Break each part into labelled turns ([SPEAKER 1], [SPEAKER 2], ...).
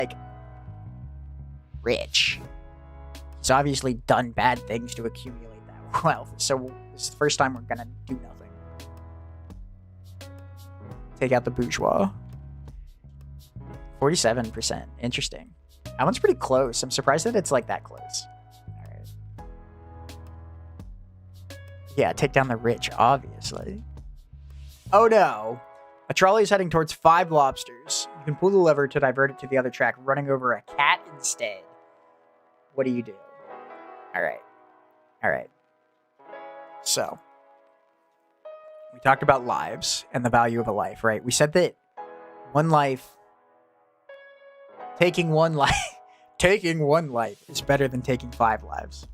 [SPEAKER 1] like, rich. He's obviously done bad things to accumulate that wealth. So this is the first time we're gonna do nothing. Take out the bourgeois. 47%. Interesting. That one's pretty close. I'm surprised that it's like that close. All right. Yeah, take down the rich, obviously. Oh no. A trolley is heading towards 5 lobsters. You can pull the lever to divert it to the other track, running over a cat instead. What do you do? All right. So, we talked about lives and the value of a life, right? We said that taking one life is better than taking 5 lives.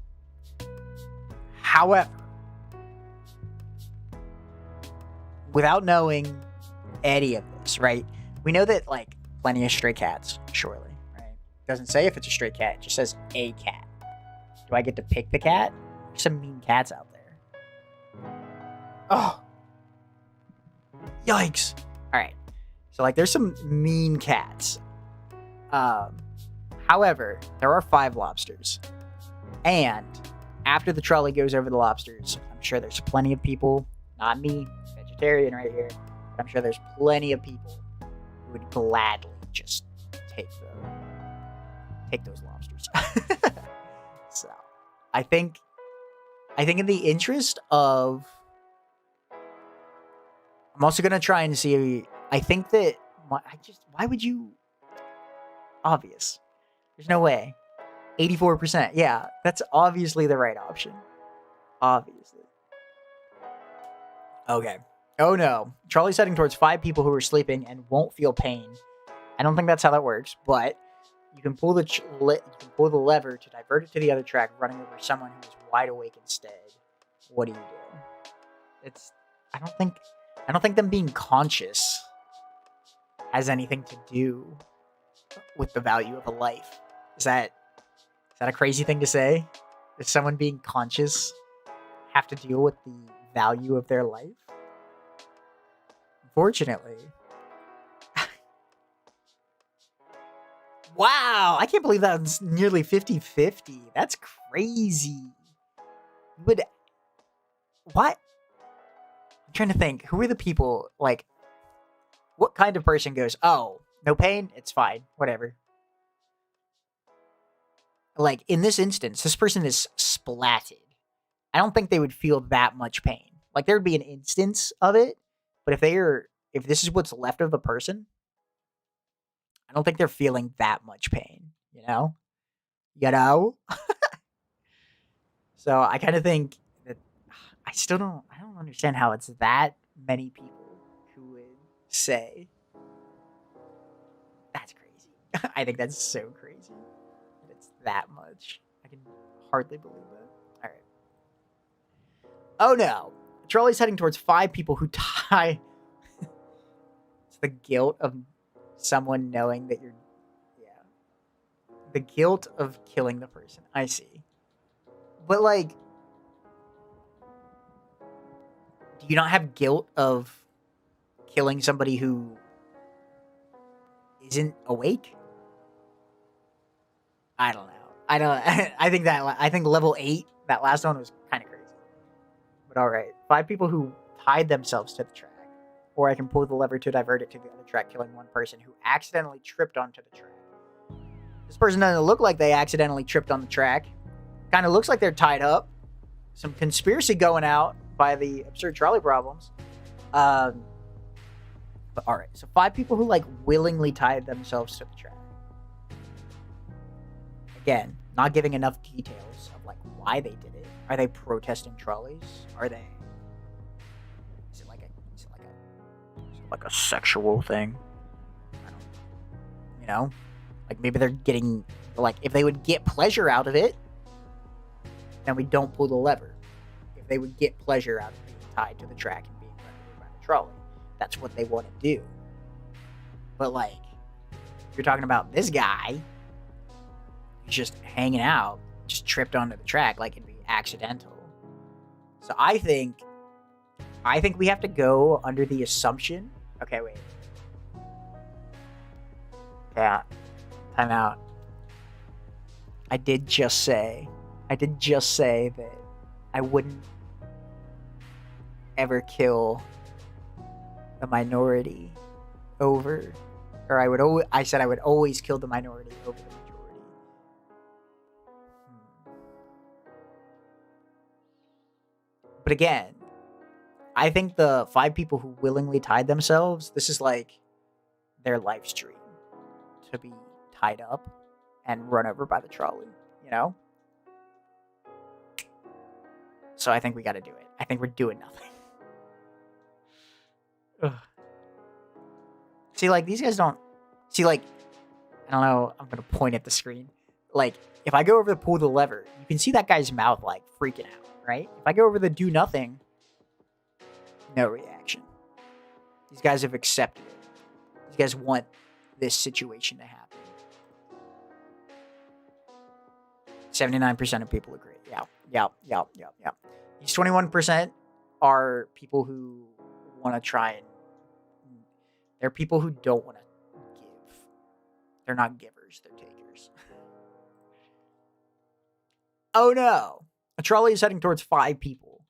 [SPEAKER 1] However, without knowing any of this, right? We know that, like, plenty of stray cats, surely, right? It doesn't say if it's a stray cat, it just says a cat. Do I get to pick the cat? There's some mean cats out there. Oh. Yikes. Alright. So, like, there's some mean cats. However, there are 5 lobsters. And after the trolley goes over the lobsters, I'm sure there's plenty of people, not me, vegetarian right here, but I'm sure there's plenty of people who would gladly just take those lobsters. So, I think in the interest of, I'm also gonna try and see. I think that why would you? Obvious. There's no way. 84%. Yeah, that's obviously the right option. Obviously. Okay. Oh no. Trolley's heading towards 5 people who are sleeping and won't feel pain. I don't think that's how that works, but you can pull the lever to divert it to the other track, running over someone who is wide awake instead. What do you do? I don't think them being conscious has anything to do with the value of a life. Is that a crazy thing to say? Does someone being conscious have to deal with the value of their life? Unfortunately. Wow, I can't believe that's nearly 50-50. That's crazy. What? I'm trying to think. Who are the people, like, what kind of person goes, oh, no pain? It's fine. Whatever. Like, in this instance, this person is splatted. I don't think they would feel that much pain. Like, there would be an instance of it, but if this is what's left of the person, I don't think they're feeling that much pain, you know? So I kind of think that I don't understand how it's that many people who would say, that's crazy. I think that's so crazy. That it's that much. I can hardly believe it. All right. Oh no. The trolley's heading towards 5 people who die. It's the guilt of someone knowing that the guilt of killing the person. I see. But, like, do you not have guilt of killing somebody who isn't awake? I don't know. I think level 8, that last one was kind of crazy. But alright. 5 people who tied themselves to the track. Or I can pull the lever to divert it to the other track, killing one person who accidentally tripped onto the track. This person doesn't look like they accidentally tripped on the track. Kind of looks like they're tied up. Some conspiracy going out by the absurd trolley problems. But alright, so 5 people who, like, willingly tied themselves to the track. Again, not giving enough details of, like, why they did it. Are they protesting trolleys? Is it like a sexual thing? I don't, you know? Like, maybe they're getting, like, if they would get pleasure out of it, then we don't pull the lever. If they would get pleasure out of being tied to the track and being run over by the trolley, that's what they want to do. But, like, if you're talking about this guy who's just hanging out, just tripped onto the track, like, it'd be accidental. So I think we have to go under the assumption. Okay, wait. Yeah. Time out. I did just say that I wouldn't ever kill the minority over, or I said I would always kill the minority over the majority. But again, I think the 5 people who willingly tied themselves, this is like their life stream to be tied up and run over by the trolley, you know? So I think we got to do it. I think we're doing nothing. Ugh. See, like, these guys don't... See, like, I don't know. I'm going to point at the screen. Like, if I go over the pull the lever, you can see that guy's mouth, like, freaking out, right? If I go over the do nothing, no reaction. These guys have accepted it. These guys want this situation to happen. 79% of people agree. Yeah. These 21% are people who want to try and... They're people who don't want to give. They're not givers. They're takers. Oh no. A trolley is heading towards 5 people.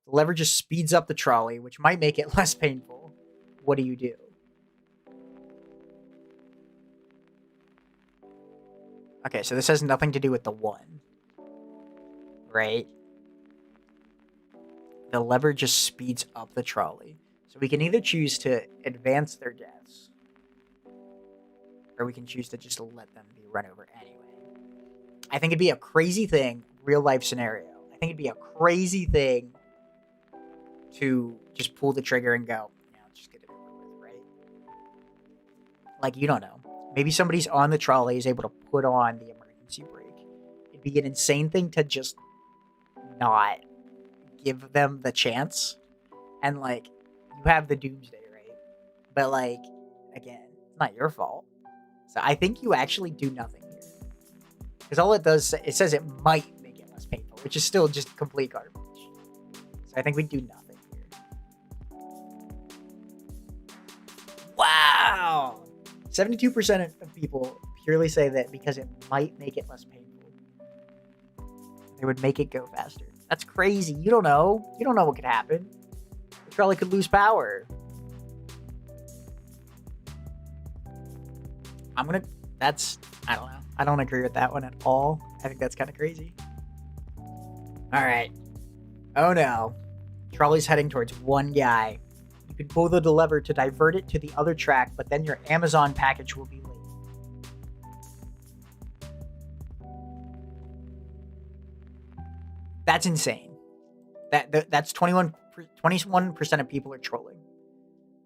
[SPEAKER 1] The lever just speeds up the trolley, which might make it less painful. What do? Okay, so this has nothing to do with the 1. Right? The lever just speeds up the trolley. So we can either choose to advance their deaths, or we can choose to just let them be run over anyway. I think it'd be a crazy thing, real life scenario. I think it'd be a crazy thing to just pull the trigger and go, yeah, let's just get it over with, right? Like, you don't know. Maybe somebody's on the trolley is able to put on the emergency brake. It'd be an insane thing to just not give them the chance. And, like, you have the doomsday, right? But, like, again, it's not your fault. So I think you actually do nothing here. Because all it does, it says it might make it less painful, which is still just complete garbage. So I think we do nothing here. Wow! 72% of people purely say that because it might make it less painful, they would make it go faster. That's crazy. You don't know. You don't know what could happen. The trolley could lose power. I don't know. I don't agree with that one at all. I think that's kind of crazy. Alright. Oh no. Trolley's heading towards 1 guy. You can pull the lever to divert it to the other track, but then your Amazon package will be late. That's insane. That's 21% of people are trolling.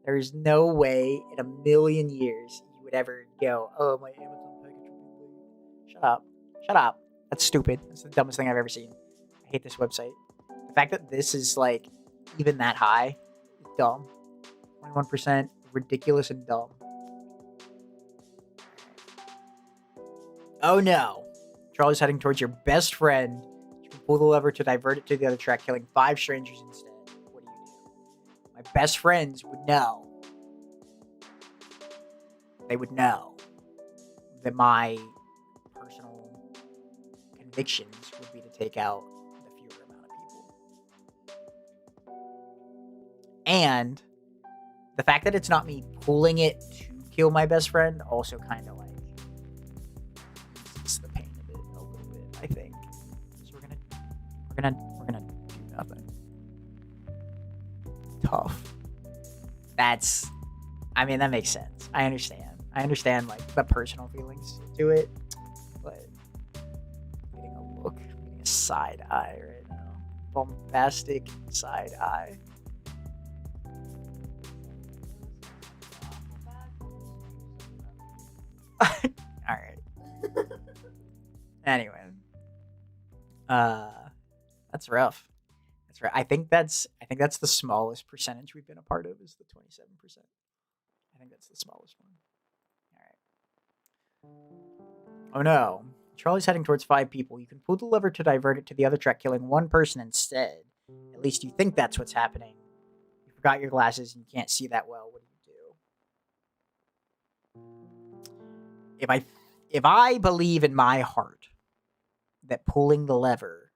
[SPEAKER 1] There is no way in a million years you would ever go, oh, my Amazon package will be late. Shut up. That's stupid. That's the dumbest thing I've ever seen. I hate this website. The fact that this is, like, even that high is dumb. 21%, ridiculous and dumb. Oh no. Trolley's heading towards your best friend. You can pull the lever to divert it to the other track, killing 5 strangers instead. What do? My best friends would know. They would know that my personal convictions would be to take out the fewer amount of people. And the fact that it's not me pulling it to kill my best friend also kind of like eases the pain of it a little bit, I think. So we're gonna do nothing. Tough. That makes sense. I understand like the personal feelings to it, but I'm getting a side eye right now. Bombastic side eye. All right. Anyway, that's rough. That's right. I think that's the smallest percentage we've been a part of is the 27%. I think that's the smallest one. All right. Oh no. Trolley's heading towards 5 people. You can pull the lever to divert it to the other track, killing 1 person instead. At least you think that's what's happening. You forgot your glasses and you can't see that well. What do? if I believe in my heart that pulling the lever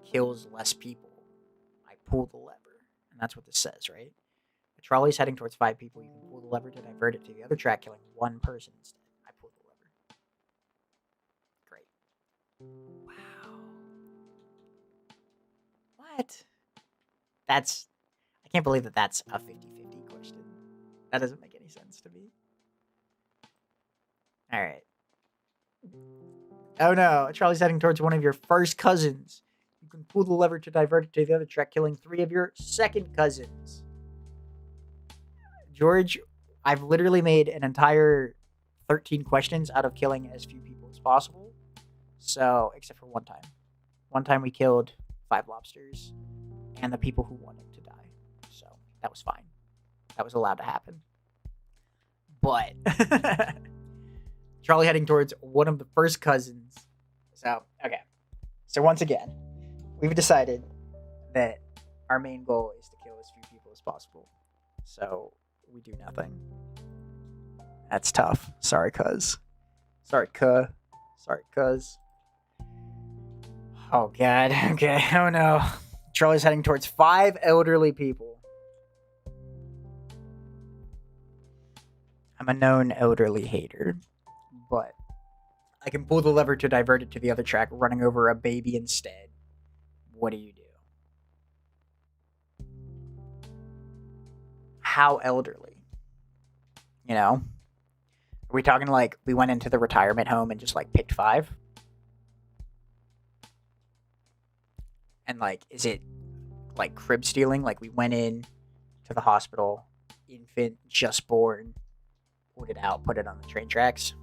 [SPEAKER 1] kills less people, I pull the lever. And that's what this says, right? The trolley's heading towards 5 people. You can pull the lever to divert it to the other track, killing 1 person instead. I pull the lever. Great. Wow. What? I can't believe that that's a 50-50 question. That doesn't make any sense to me. All right. Oh no, a trolley's heading towards one of your first cousins. You can pull the lever to divert it to the other track, killing 3 of your second cousins. George, I've literally made an entire 13 questions out of killing as few people as possible. So, except for one time. One time we killed 5 lobsters and the people who wanted to die. So, that was fine. That was allowed to happen. But Trolley heading towards one of the first cousins. So, okay. So once again, we've decided that our main goal is to kill as few people as possible. So we do nothing. That's tough. Sorry, cuz. Sorry, cuz. Oh, God. Okay. Oh, no. Trolley's heading towards 5 elderly people. I'm a known elderly hater, but I can pull the lever to divert it to the other track, running over a baby instead. What do you do? How elderly? You know? Are we talking like we went into the retirement home and just like picked 5? And like, is it like crib stealing? Like we went in to the hospital, infant, just born, pulled it out, put it on the train tracks?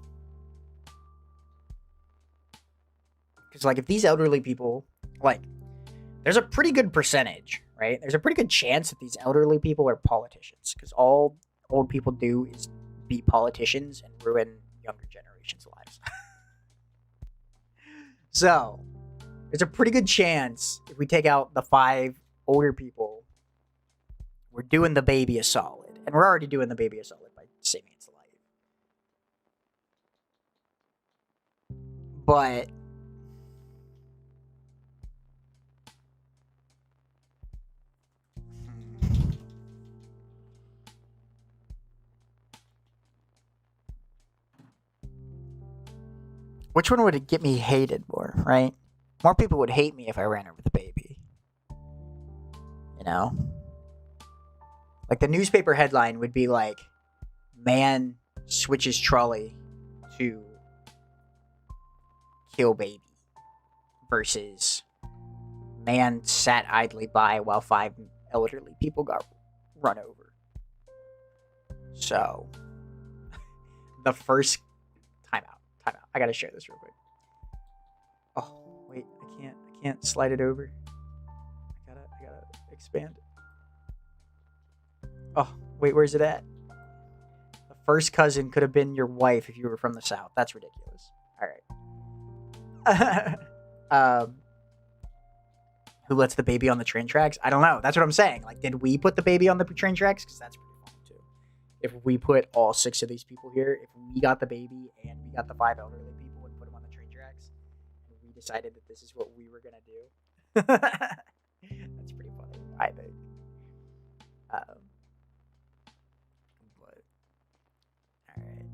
[SPEAKER 1] Because like if these elderly people, like, there's a pretty good percentage, right? There's a pretty good chance that these elderly people are politicians, because all old people do is be politicians and ruin younger generations' lives. So, there's a pretty good chance if we take out the 5 older people, we're doing the baby a solid. And we're already doing the baby a solid by saving its life. But which one would get me hated more, right? More people would hate me if I ran over the baby. You know? Like the newspaper headline would be like, man switches trolley to kill baby, versus man sat idly by while 5 elderly people got run over. So, the first time out. I gotta share this real quick. Oh, wait, I can't slide it over. I gotta expand it. Oh, wait, where's it at? The first cousin could have been your wife if you were from the South. That's ridiculous. Alright. Who lets the baby on the train tracks? I don't know. That's what I'm saying. Like, did we put the baby on the train tracks? Because that's pretty fun, too. If we put all 6 of these people here, if we got the baby and we got the 5 elderly people and put them on the train tracks, and we decided that this is what we were going to do, that's pretty funny, I think. But, alright.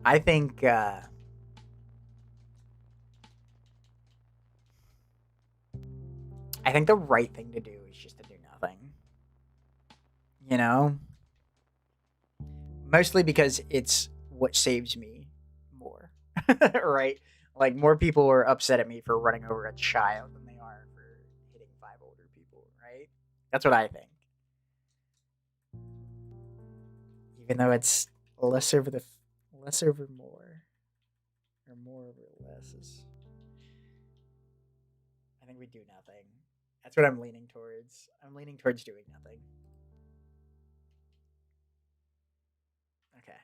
[SPEAKER 1] I think, the right thing to do is just to do nothing. You know? Mostly because it's what saves me more. Right? Like, more people are upset at me for running over a child than they are for hitting 5 older people, right? That's what I think. Even though it's less over more. Or more over less is... I think we do nothing. That's what I'm leaning towards. I'm leaning towards doing nothing. Okay.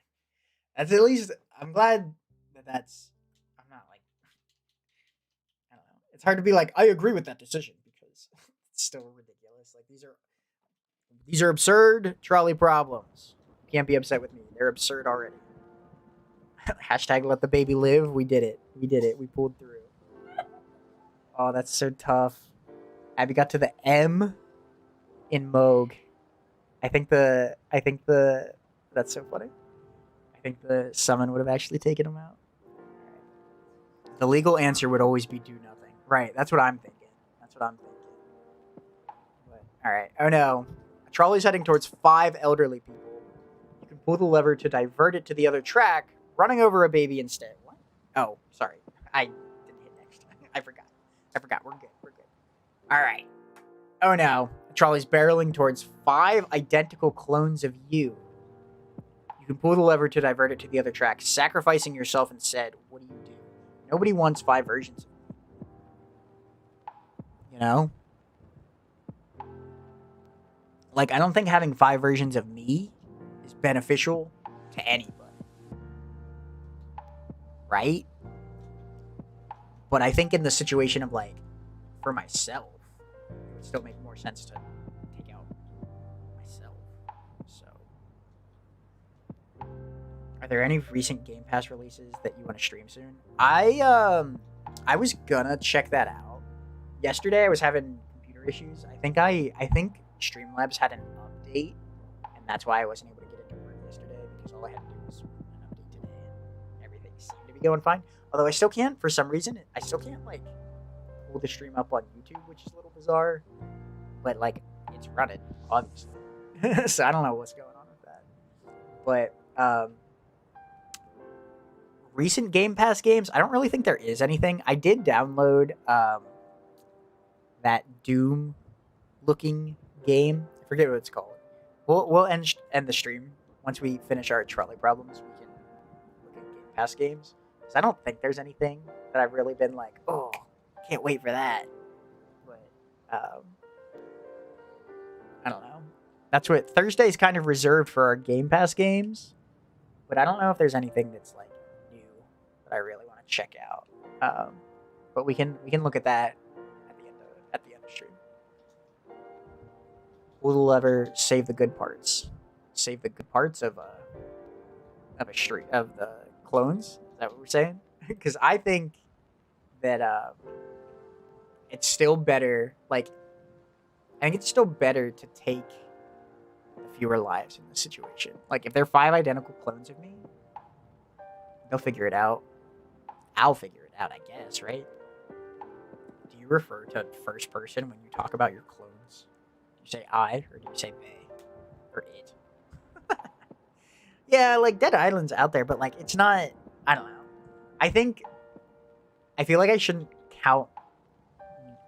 [SPEAKER 1] That's at least... I'm glad that that's... I'm not like... I don't know. It's hard to be like, I agree with that decision, because it's still ridiculous. Like, these are absurd trolley problems. You can't be upset with me. They're absurd already. Hashtag let the baby live. We did it. We did it. We pulled through. Oh, that's so tough. Abby got to the M in Moog. I think the that's so funny. I think the summon would have actually taken him out. The legal answer would always be do nothing. Right, that's what I'm thinking. That's what I'm thinking. But, all right. Oh no. A trolley's heading towards 5 elderly people. You can pull the lever to divert it to the other track, running over a baby instead. What? Oh, sorry. I didn't hit next. I forgot. We're good. We're good. All right. Oh no. A trolley's barreling towards 5 identical clones of you. You can pull the lever to divert it to the other track, sacrificing yourself instead. What do you do? Nobody wants 5 versions of me. You know? Like, I don't think having 5 versions of me is beneficial to anybody. Right? But I think in the situation of, like, for myself, it would still make more sense to take out myself. So, are there any recent Game Pass releases that you want to stream soon? I was gonna check that out. Yesterday I was having computer issues. I think Streamlabs had an update, and that's why I wasn't able to get it to work yesterday, because all I had to do was an update today, and everything seemed to be going fine. Although I still can't, for some reason, like pull the stream up on YouTube, which is a little bizarre. But like, it's running, obviously. So I don't know what's going on with that. But recent Game Pass games, I don't really think there is anything. I did download that Doom looking game. I forget what it's called. We'll end the stream once we finish our trolley problems. We can look at Game Pass games, because I don't think there's anything that I've really been like, oh, can't wait for that. But I don't know. That's what Thursday's kind of reserved for our Game Pass games. But I don't know if there's anything that's like new that I really want to check out. But we can look at that at the end of stream. Pull the lever, save the good parts. Save the good parts of a street of the clones. Is that what we're saying? Because I think that it's still better. Like, I think it's still better to take the fewer lives in this situation. Like, if they're 5 identical clones of me, they'll figure it out. I'll figure it out, I guess, right? Do you refer to first person when you talk about your clones? Do you say I, or do you say they? Or it? Yeah, like, Dead Island's out there, but, like, it's not... I don't know. I feel like I shouldn't count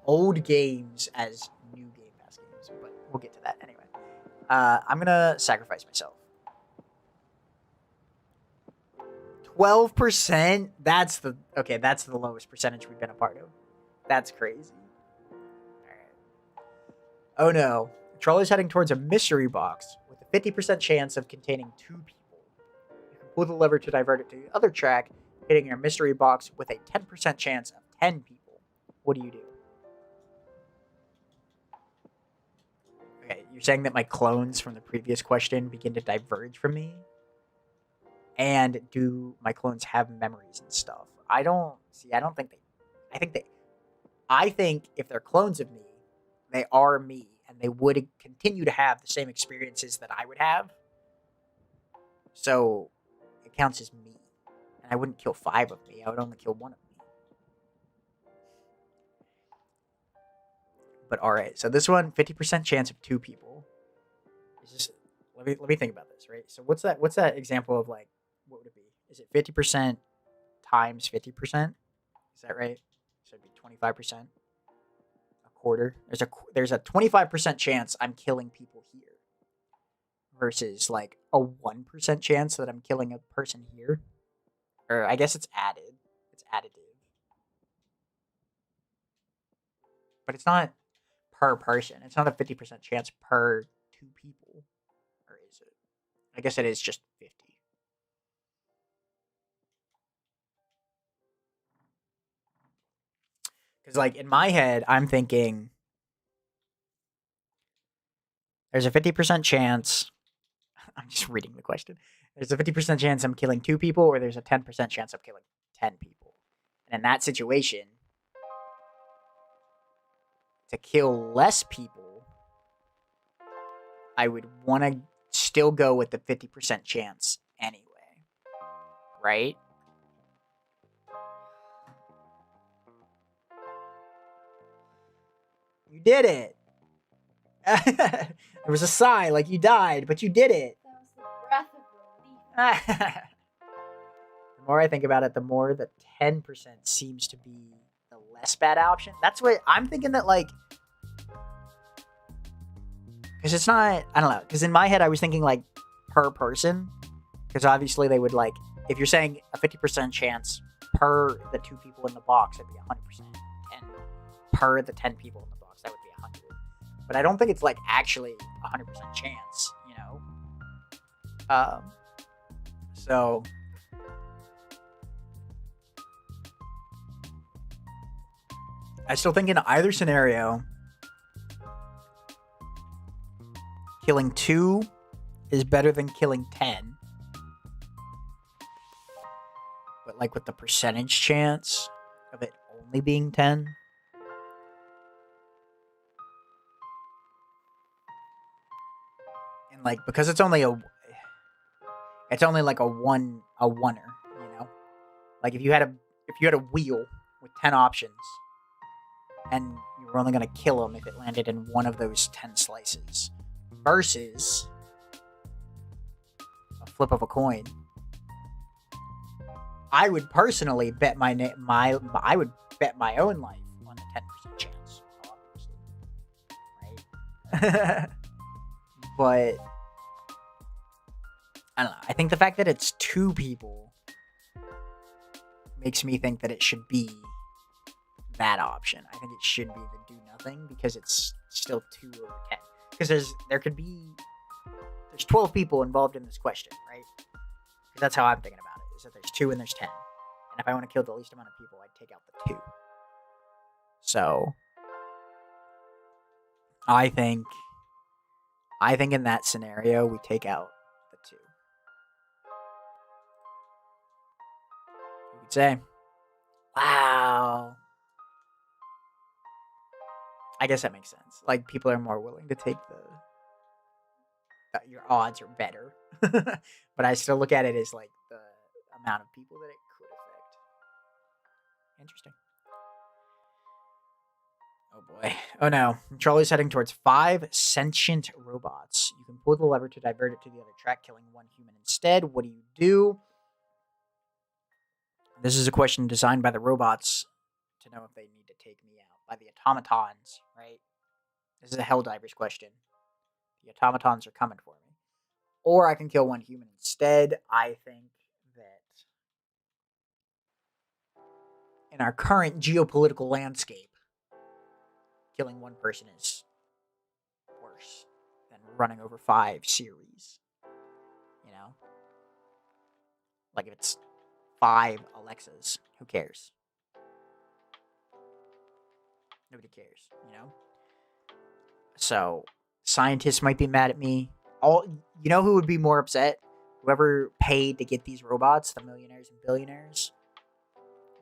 [SPEAKER 1] old games as new Game Pass games, but we'll get to that anyway. I'm gonna sacrifice myself. 12%? That's the lowest percentage we've been a part of. That's crazy. Alright. Oh no. The trolley is heading towards a mystery box with a 50% chance of containing 2 people. You can pull the lever to divert it to the other track, hitting your mystery box with a 10% chance of 10 people. What do you do? Okay, you're saying that my clones from the previous question begin to diverge from me? And do my clones have memories and stuff? I think if they're clones of me, they are me, and they would continue to have the same experiences that I would have. So it counts as me. And I wouldn't kill 5 of me, I would only kill 1 of me. But alright, so this one, 50% chance of 2 people. Is this, let me think about this, right? So what's that example of, like, what would it be? Is it 50% times 50%? Is that right? So it'd be 25%. A quarter. There's a 25% chance I'm killing people here. Versus like a 1% chance that I'm killing a person here. Or I guess it's added. It's additive. But it's not per person. It's not a 50% chance per 2 people. Or is it? I guess it is just 50. Because, like, in my head, I'm thinking there's a 50% chance. I'm just reading the question. There's a 50% chance I'm killing 2 people, or there's a 10% chance I'm killing 10 people. And in that situation, to kill less people, I would want to still go with the 50% chance anyway. Right? You did it. There was a sigh like you died, but you did it.
[SPEAKER 2] That was the breath of relief.
[SPEAKER 1] The more I think about it, the more the 10% seems to be the less bad option. That's what I'm thinking, that like, because it's not, I don't know, because in my head I was thinking like per person, because obviously they would like, if you're saying a 50% chance per the 2 people in the box, it'd be 100%, and per the 10 people in the box, that would be 100. But I don't think it's like actually 100% chance, you know. So I still think in either scenario, killing 2 is better than killing 10. But like with the percentage chance of it only being 10. And like, because it's only like a oneer, you know? Like if you had a wheel with 10 options, and you were only going to kill him if it landed in one of those 10 slices, versus a flip of a coin. I would personally bet I would bet my own life on the 10% chance, obviously, right? But I don't know. I think the fact that it's 2 people makes me think that it should be that option. I think it should be the do nothing, because it's still 2 over 10. Because there's 12 people involved in this question, right? Because that's how I'm thinking about it, is that there's 2 and there's 10. And if I want to kill the least amount of people, I'd take out the 2. So I think in that scenario, we take out the 2. You could say, wow. I guess that makes sense. Like, people are more willing to take your odds are better. But I still look at it as like the amount of people that it could affect. Interesting. Oh boy. Oh no. Trolley's heading towards 5 sentient robots. You can pull the lever to divert it to the other track, killing 1 human instead. What do you do? This is a question designed by the robots to know if they need to take me out. By the automatons, right? This is a Helldivers question. The automatons are coming for me. Or I can kill 1 human instead. I think that in our current geopolitical landscape, killing 1 person is worse than running over 5 series. You know? Like if it's 5 Alexas, who cares? Nobody cares, you know? So, scientists might be mad at me. You know who would be more upset? Whoever paid to get these robots, the millionaires and billionaires.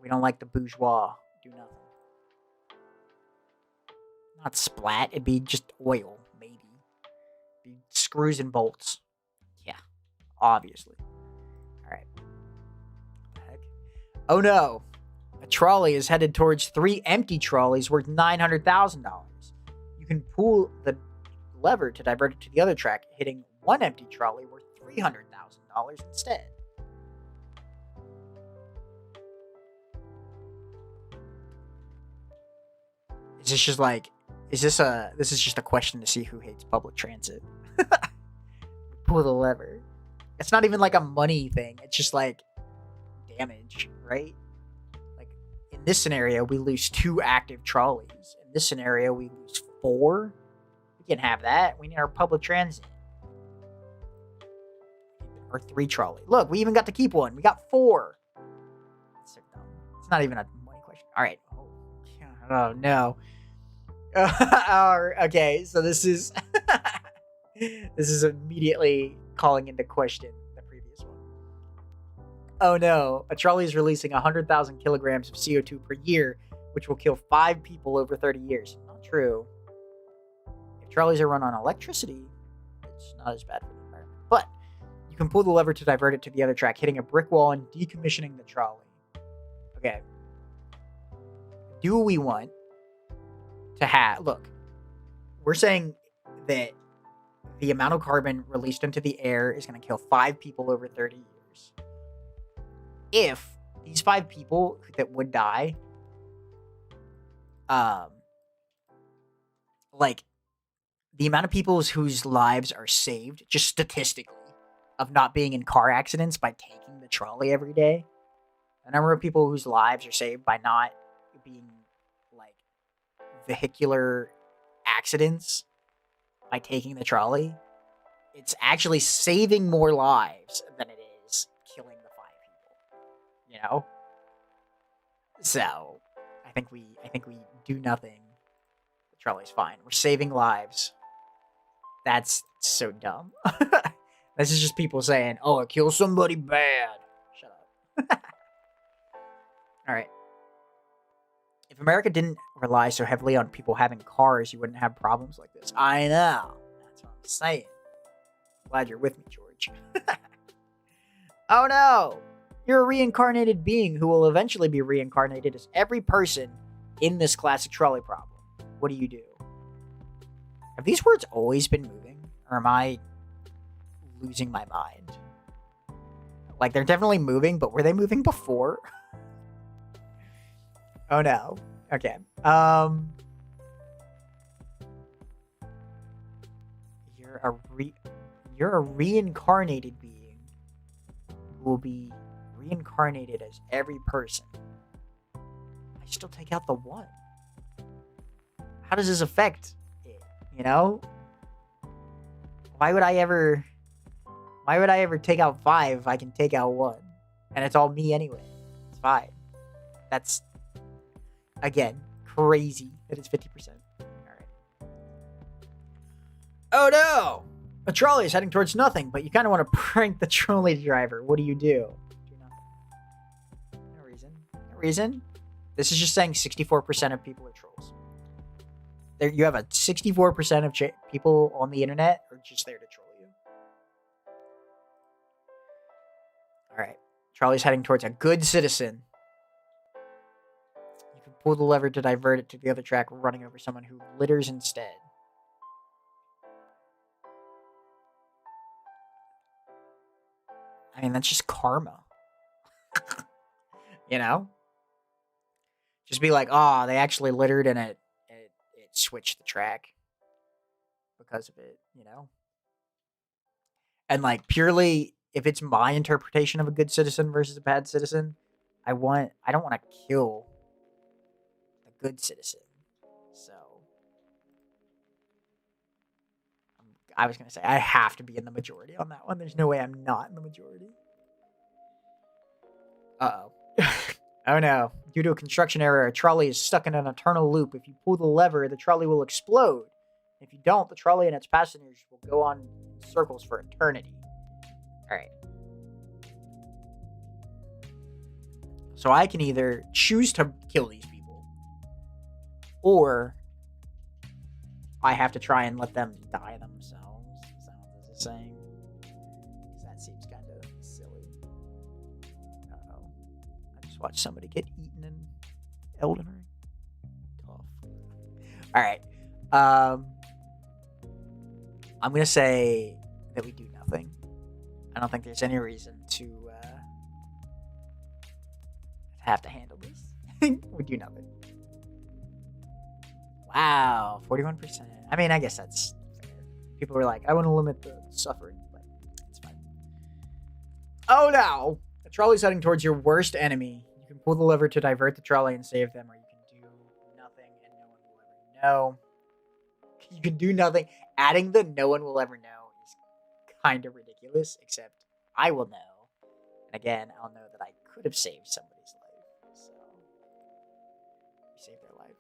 [SPEAKER 1] We don't like the bourgeois. Do nothing. Not splat. It'd be just oil, maybe. It'd be screws and bolts. Yeah, obviously. All right. What the heck? Oh no. A trolley is headed towards 3 empty trolleys worth $900,000. You can pull the lever to divert it to the other track, hitting 1 empty trolley worth $300,000 instead. Is this just like, this is just a question to see who hates public transit? Pull the lever. It's not even like a money thing. It's just like damage, right? In this scenario, we lose 2 active trolleys. In this scenario, we lose 4. We can't have that. We need our public transit. Or 3 trolley. Look, we even got to keep 1. We got 4. That's so dumb. It's not even a money question. All right. Oh no. Okay, so this is this is immediately calling into question the previous one. Oh no, a trolley is releasing 100,000 kilograms of CO2 per year, which will kill 5 people over 30 years. Not true. If trolleys are run on electricity, it's not as bad for the environment. But you can pull the lever to divert it to the other track, hitting a brick wall and decommissioning the trolley. Okay. Do we want to have... Look, we're saying that the amount of carbon released into the air is going to kill 5 people over 30 years. If these 5 people that would die, like, the amount of people whose lives are saved, just statistically, of not being in car accidents by taking the trolley every day, the number of people whose lives are saved by not being, like, vehicular accidents by taking the trolley, it's actually saving more lives than it is killing the 5 people. You know? So, I think we do nothing. The trolley's fine. We're saving lives. That's so dumb. This is just people saying, "Oh, it kills somebody bad." Shut up. All right. If America didn't rely so heavily on people having cars, you wouldn't have problems like this. I know. That's what I'm saying. Glad you're with me, George. Oh no! You're a reincarnated being who will eventually be reincarnated as every person in this classic trolley problem. What do you do? Have these words always been moving? Or am I losing my mind? Like, they're definitely moving, but were they moving before? Oh no. Okay. You're a reincarnated being who will be reincarnated as every person. I still take out the 1. How does this affect it? You know? Why would I ever take out 5 if I can take out 1? And it's all me anyway. It's fine. That's, again, crazy that it's 50%. Alright. Oh no! A trolley is heading towards nothing, but you kind of want to prank the trolley driver. What do? Do nothing. No reason. No reason. This is just saying 64% of people are trolls. There, you have a 64% of people on the internet are just there to troll you. Alright. Trolley's heading towards a good citizen. You can pull the lever to divert it to the other track, running over someone who litters instead. I mean, that's just karma. You know? Just be like, oh, they actually littered and it switched the track because of it, you know? And, like, purely, if it's my interpretation of a good citizen versus a bad citizen, I don't want to kill a good citizen. So, I was going to say, I have to be in the majority on that one. There's no way I'm not in the majority. Uh-oh. Oh no. Due to a construction error, a trolley is stuck in an eternal loop. If you pull the lever, the trolley will explode. If you don't, the trolley and its passengers will go on in circles for eternity. Alright. So I can either choose to kill these people, or I have to try and let them die themselves. Is that what this is saying? Because that seems kind of silly. Uh-oh. I just watched somebody get eaten in Elden Ring. Tough. Alright. I'm going to say that we do nothing. I don't think there's any reason to have to handle this. We do nothing. Wow, 41%. I mean, I guess that's fair. People were like, I want to limit the suffering, but it's fine. Oh no! The trolley's heading towards your worst enemy. You can pull the lever to divert the trolley and save them, or you can do nothing and no one will ever know. You can do nothing. Adding the no one will ever know is kind of ridiculous, except I will know. And again, I'll know that I could have saved somebody's life. So, you saved their life.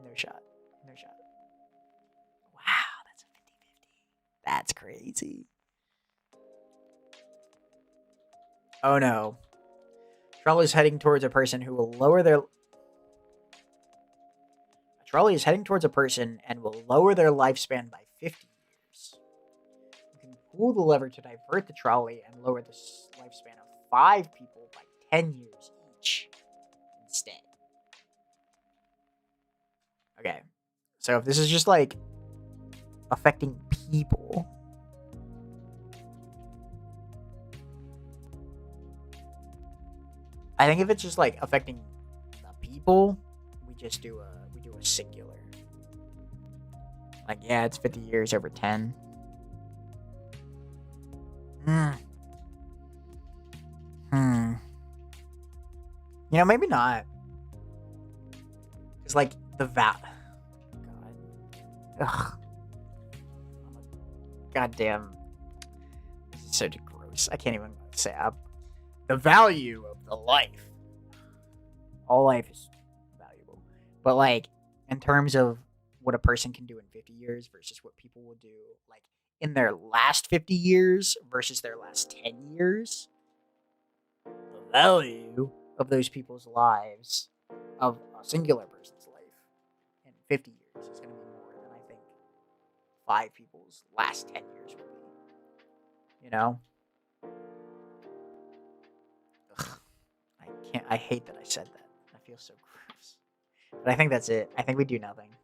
[SPEAKER 1] No shot. No shot. Wow, that's a 50-50. That's crazy. Oh no. trolley is heading towards a person who will lower their... A trolley is heading towards a person and will lower their lifespan by 50 years. You can pull the lever to divert the trolley and lower the lifespan of 5 people by 10 years each instead. Okay. So if this is just like affecting people... I think if it's just like affecting the people, we just do a singular. Like, yeah, it's 50 years over 10. You know, maybe not. It's like the God. Ugh. Goddamn. This is so gross. I can't even say the value of the life. All life is valuable. But like, in terms of what a person can do in 50 years versus what people will do like in their last 50 years versus their last 10 years, the value of those people's lives, of a singular person's life in 50 years is going to be more than I think 5 people's last 10 years will be. You know? Ugh. I hate that I said that. I feel so gross. But I think that's it. I think we do nothing.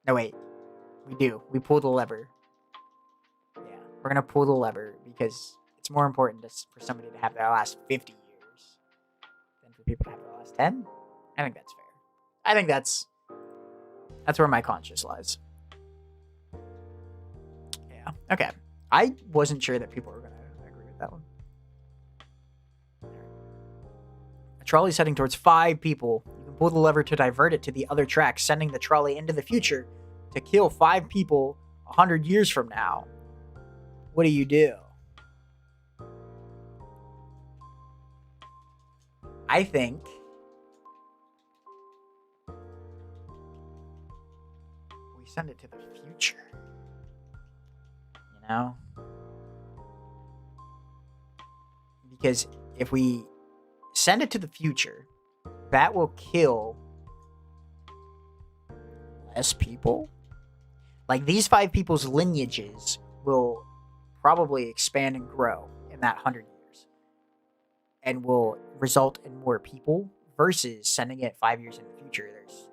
[SPEAKER 1] No, wait. We do. We pull the lever. Yeah. We're going to pull the lever because it's more important for somebody to have their last 50 years than for people to have their last 10. I think that's fair. I think that's where my conscience lies. Yeah. Okay. I wasn't sure that people were going to agree with that one. A trolley is heading towards 5 people. You can pull the lever to divert it to the other track, sending the trolley into the future to kill 5 people 100 years from now. What do you do? I think we send it to the future. You know? Because if we send it to the future, that will kill less people. Like, these 5 people's lineages will probably expand and grow in that 100 years and will result in more people versus sending it 5 years in the future. There's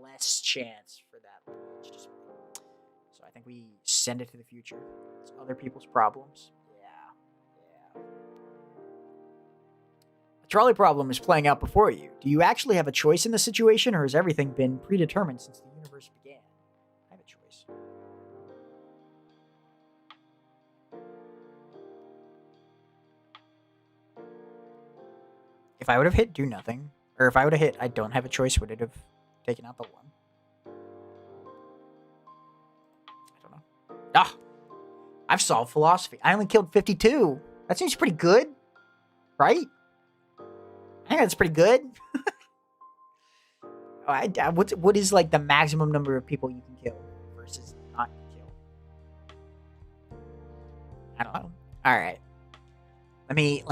[SPEAKER 1] less chance for that lineage to spread. So I think we send it to the future. It's other people's problems. Yeah. A trolley problem is playing out before you. Do you actually have a choice in the situation, or has everything been predetermined since the universe began? I have a choice. If I would have hit do nothing, or if I would have hit I don't have a choice, would it have taken out the 1? I don't know. Ah! I've solved philosophy. I only killed 52. That seems pretty good. Right? I think that's pretty good. What is like the maximum number of people you can kill versus not kill? I don't know. All right. Let me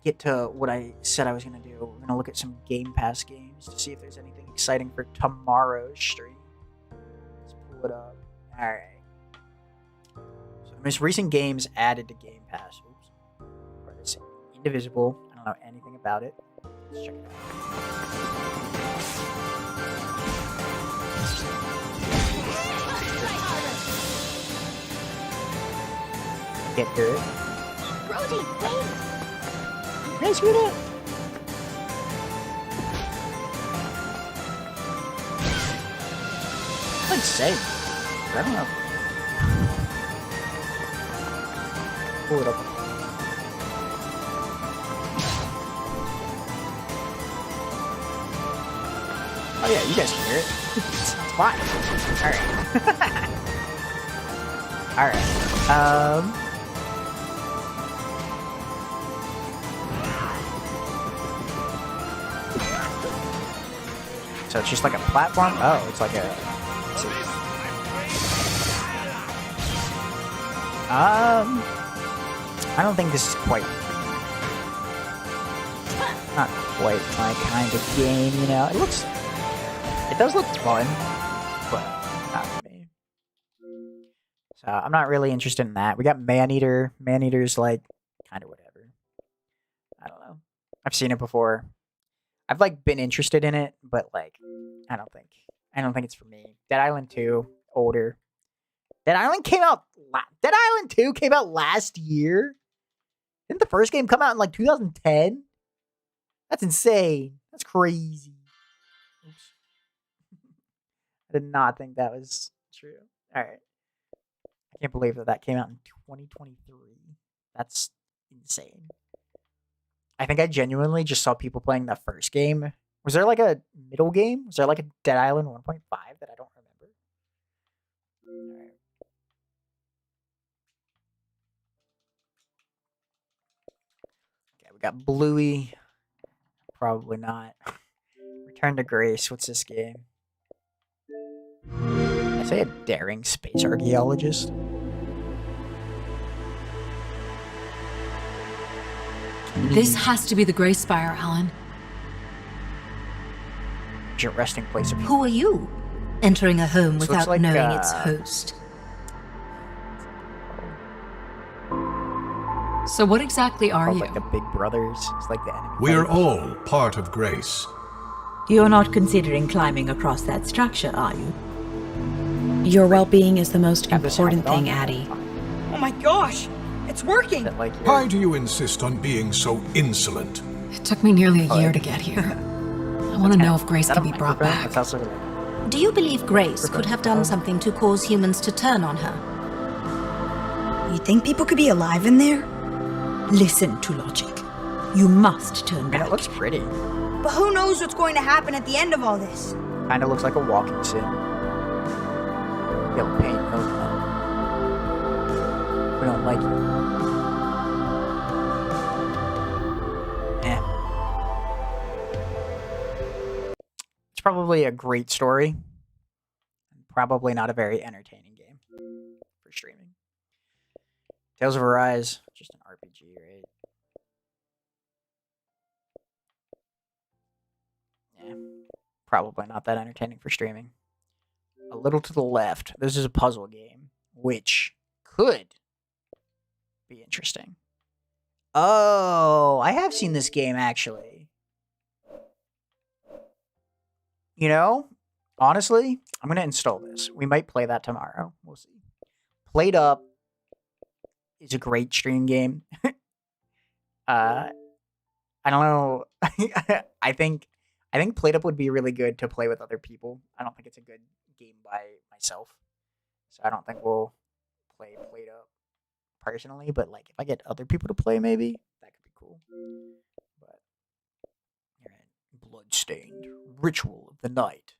[SPEAKER 1] get to what I said I was gonna do. We're gonna look at some Game Pass games to see if there's anything exciting for tomorrow's stream. Let's pull it up. All right. So the most recent games added to Game Pass. Oops. Are this Indivisible? I don't know anything about it. Let's check it out. Get through it.
[SPEAKER 2] Rosie, wait!
[SPEAKER 1] Hey, screw that! I'd say. I don't know. Pull it up. Oh yeah, you guys can hear it. It's fine. Alright. Alright. So it's just like a platform? Oh, it's like a... Let's see. I don't think this is quite... not quite my kind of game, you know. It does look fun, but not for me. So I'm not really interested in that. We got Maneater. Maneater's like kind of whatever. I don't know. I've seen it before. I've like been interested in it, but like I don't think it's for me. Dead Island 2, older. Dead Island came out. Dead Island 2 came out last year. Didn't the first game come out in like 2010? That's insane. That's crazy. Oops. I did not think that was true. All right. I can't believe that came out in 2023. That's insane. I think I genuinely just saw people playing the first game. Was there like a middle game? Was there like a Dead Island 1.5 that I don't remember? All right. Okay, we got Bluey. Probably not. Return to Grace. What's this game? I say a daring space archaeologist.
[SPEAKER 3] This has to be the Grey Spire, Alan.
[SPEAKER 1] Your resting place of
[SPEAKER 4] Who are you? Entering a home
[SPEAKER 1] This
[SPEAKER 4] without
[SPEAKER 1] looks like,
[SPEAKER 4] knowing its host.
[SPEAKER 3] So what exactly are
[SPEAKER 1] called,
[SPEAKER 3] you?
[SPEAKER 1] like the Big Brothers. It's like the enemy.
[SPEAKER 5] We're
[SPEAKER 1] types.
[SPEAKER 5] all part of Grace.
[SPEAKER 4] You're not considering climbing across that structure, are you?
[SPEAKER 6] Your well-being is the most
[SPEAKER 1] Have this
[SPEAKER 6] important
[SPEAKER 1] helmet
[SPEAKER 6] thing,
[SPEAKER 1] on?
[SPEAKER 6] Addie.
[SPEAKER 7] Oh my gosh! It's working!
[SPEAKER 1] That, like,
[SPEAKER 5] Why do you insist on being so insolent?
[SPEAKER 3] It took me nearly a year to get here. I want to know if Grace
[SPEAKER 1] is that
[SPEAKER 3] can
[SPEAKER 1] a
[SPEAKER 3] be brought
[SPEAKER 1] microphone?
[SPEAKER 3] back.
[SPEAKER 1] That's also like,
[SPEAKER 4] Do you believe Grace could have done something to cause humans to turn on her?
[SPEAKER 7] You think people could be alive in there?
[SPEAKER 4] Listen to logic. You must turn
[SPEAKER 1] I mean,
[SPEAKER 4] back.
[SPEAKER 1] it looks pretty.
[SPEAKER 7] But who knows what's going to happen at the end of all this?
[SPEAKER 1] Kind of looks like a walking sim. Yellow paint. No, no. We don't like it. Eh. It's probably a great story. Probably not a very entertaining game for streaming. Tales of Arise, just an RPG, right? Yeah, probably not that entertaining for streaming. A little to the left, this is a puzzle game, which could be interesting. Oh, I have seen this game actually. You know, honestly, I'm gonna install this. We might play that tomorrow. We'll see. Played Up is a great stream game. I don't know. I think Played Up would be really good to play with other people. I don't think it's a good game by myself. So I don't think we'll play Played Up personally, but like if I get other people to play maybe, that could be cool. But alright. Bloodstained. Ritual of the Night.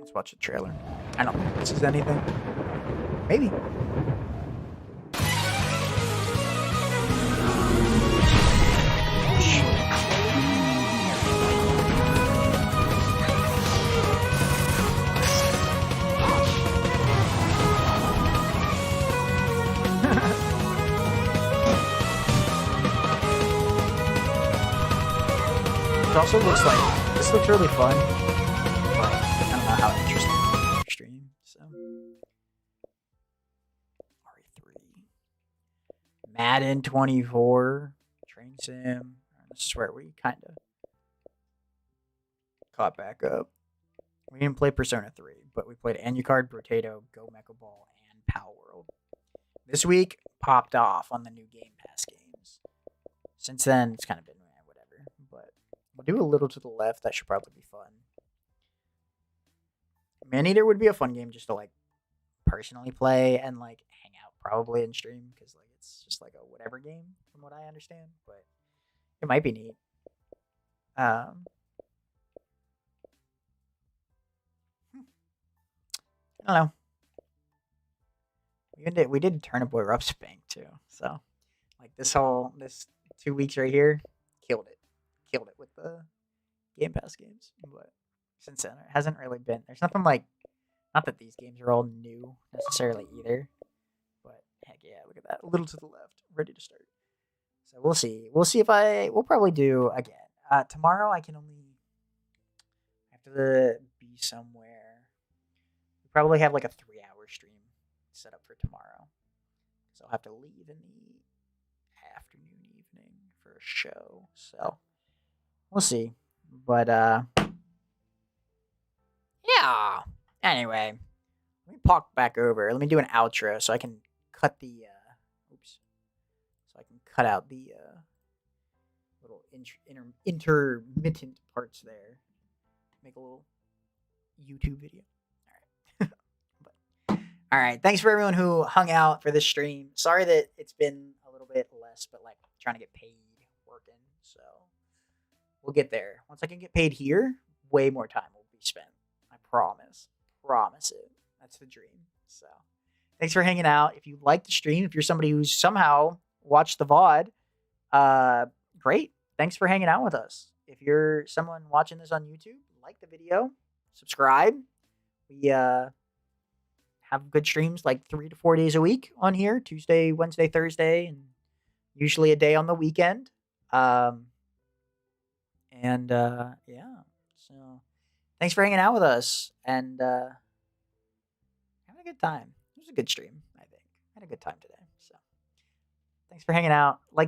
[SPEAKER 1] Let's watch the trailer. I don't think this is anything. Maybe. It also looks like this looks really fun. But I don't know how interesting it is to stream. So RE3, Madden 24, Train Sim. This is where we kind of caught back up. We didn't play Persona 3, but we played Anucard, Brotato, Go Mecha Ball, and Power World. This week popped off on the new Game Pass games. Since then, it's kind of been whatever. But we'll do a little to the left. That should probably be fun. Maneater would be a fun game just to like personally play and like hang out probably and stream because like it's just like a whatever game from what I understand. But it might be neat. I don't know. We did Turnip Boy Rough Spank too. So like this 2 weeks right here, killed it with the Game Pass games. But since then, it hasn't really been. There's nothing like, not that these games are all new necessarily either, but Yeah, look at that. A little to the left, ready to start. So we'll see. We'll see if we'll probably do again. Tomorrow I can only have to be somewhere. We probably have like a 3-hour stream set up for tomorrow. So I'll have to leave in the afternoon, evening for a show. So we'll see. But yeah. Anyway, let me pop back over. Let me do an outro so I can cut the oops. So I can cut out the little intermittent parts there. Make a little YouTube video. All right. All right. Thanks for everyone who hung out for this stream. Sorry that it's been a little bit less, but like trying to get paid working. So we'll get there. Once I can get paid here, way more time will be spent. I promise. Promise it. That's the dream. So thanks for hanging out. If you like the stream, if you're somebody who's somehow watched the VOD, great. Thanks for hanging out with us. If you're someone watching this on YouTube, like the video, subscribe. We have good streams like 3 to 4 days a week on here, Tuesday, Wednesday, Thursday, and usually a day on the weekend. Yeah. So thanks for hanging out with us and having a good time. It was a good stream, I think. I had a good time today. So thanks for hanging out. Like the